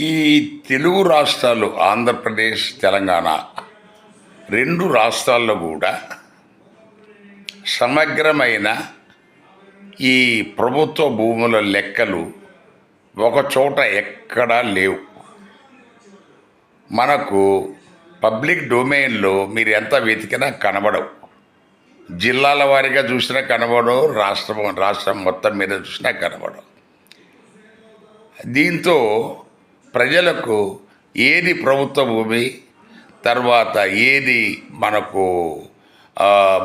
ఈ తెలుగు రాష్ట్రాలు ఆంధ్రప్రదేశ్, తెలంగాణ 2 రాష్ట్రాల్లో కూడా సమగ్రమైన ఈ ప్రభుత్వ భూముల లెక్కలు ఒకచోట ఎక్కడా లేవు. మనకు పబ్లిక్ డొమైన్లో మీరు ఎంత వెతికినా కనబడవు. జిల్లాల వారీగా చూసినా కనబడవు, రాష్ట్రం మొత్తం మీద చూసినా కనబడవు. దీంతో ప్రజలకు ఏది ప్రభుత్వ భూమి, తర్వాత ఏది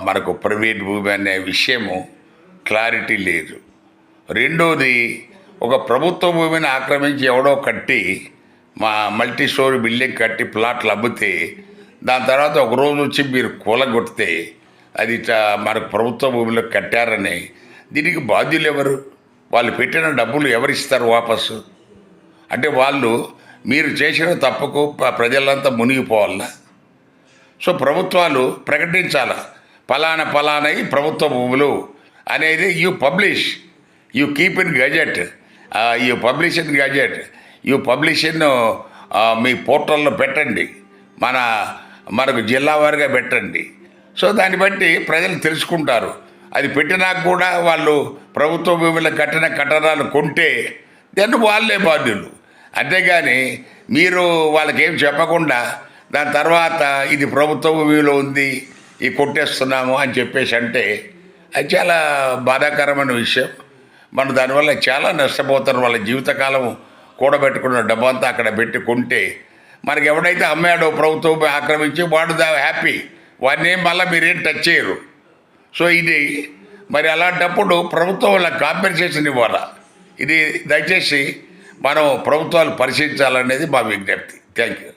మనకు ప్రైవేట్ భూమి అనే విషయము క్లారిటీ లేదు. రెండోది, ఒక ప్రభుత్వ భూమిని ఆక్రమించి ఎవడో కట్టి మల్టీ స్టోరీ బిల్డింగ్ కట్టి ప్లాట్లు అమ్మితే దాని తర్వాత ఒకరోజు వచ్చి మీరు కూలగొడితే అది మనకు ప్రభుత్వ భూమిలో కట్టారని దీనికి బాధ్యులు ఎవరు? వాళ్ళు పెట్టిన డబ్బులు ఎవరిస్తారు వాపసు? అంటే మీరు చేసిన తప్పుకు ప్రజలంతా మునిగిపోవాలా? సో ప్రభుత్వాలు ప్రకటించాల, ఫలానా ఈ ప్రభుత్వ భూములు అనేది you publish, you keep in gazette, you publish in gazette, you publish in me పోర్టల్లో పెట్టండి, మనకు జిల్లా వారిగా పెట్టండి. సో దాన్ని బట్టి ప్రజలు తెలుసుకుంటారు. అది పెట్టినాక కూడా వాళ్ళు ప్రభుత్వ భూమిలో కట్టిన కట్టడాలు కొంటే దాన్ని వాళ్ళే బాధ్యులు. అంతేగాని మీరు వాళ్ళకేం చెప్పకుండా దాని తర్వాత ఇది ప్రభుత్వ భూమిలో ఉంది, ఇది కొట్టేస్తున్నాము అని చెప్పేసి అంటే అది చాలా బాధాకరమైన విషయం. మనం దానివల్ల చాలా నష్టపోతారు. వాళ్ళ జీవితకాలం కూడబెట్టుకున్న డబ్బంతా అక్కడ పెట్టి కొంటే మనకి ఎవడైతే అమ్మాడో ప్రభుత్వం ఆక్రమించి వాడు హ్యాపీ, వాడిని మళ్ళీ మీరేం టచ్ చేయరు. సో ఇది మరి అలాంటప్పుడు ప్రభుత్వం వాళ్ళకి కాంపెన్సేషన్ ఇవ్వాలా. ఇది దయచేసి మనం ప్రభుత్వాలు పరిశీలించాలనేది మా విజ్ఞప్తి. Thank you.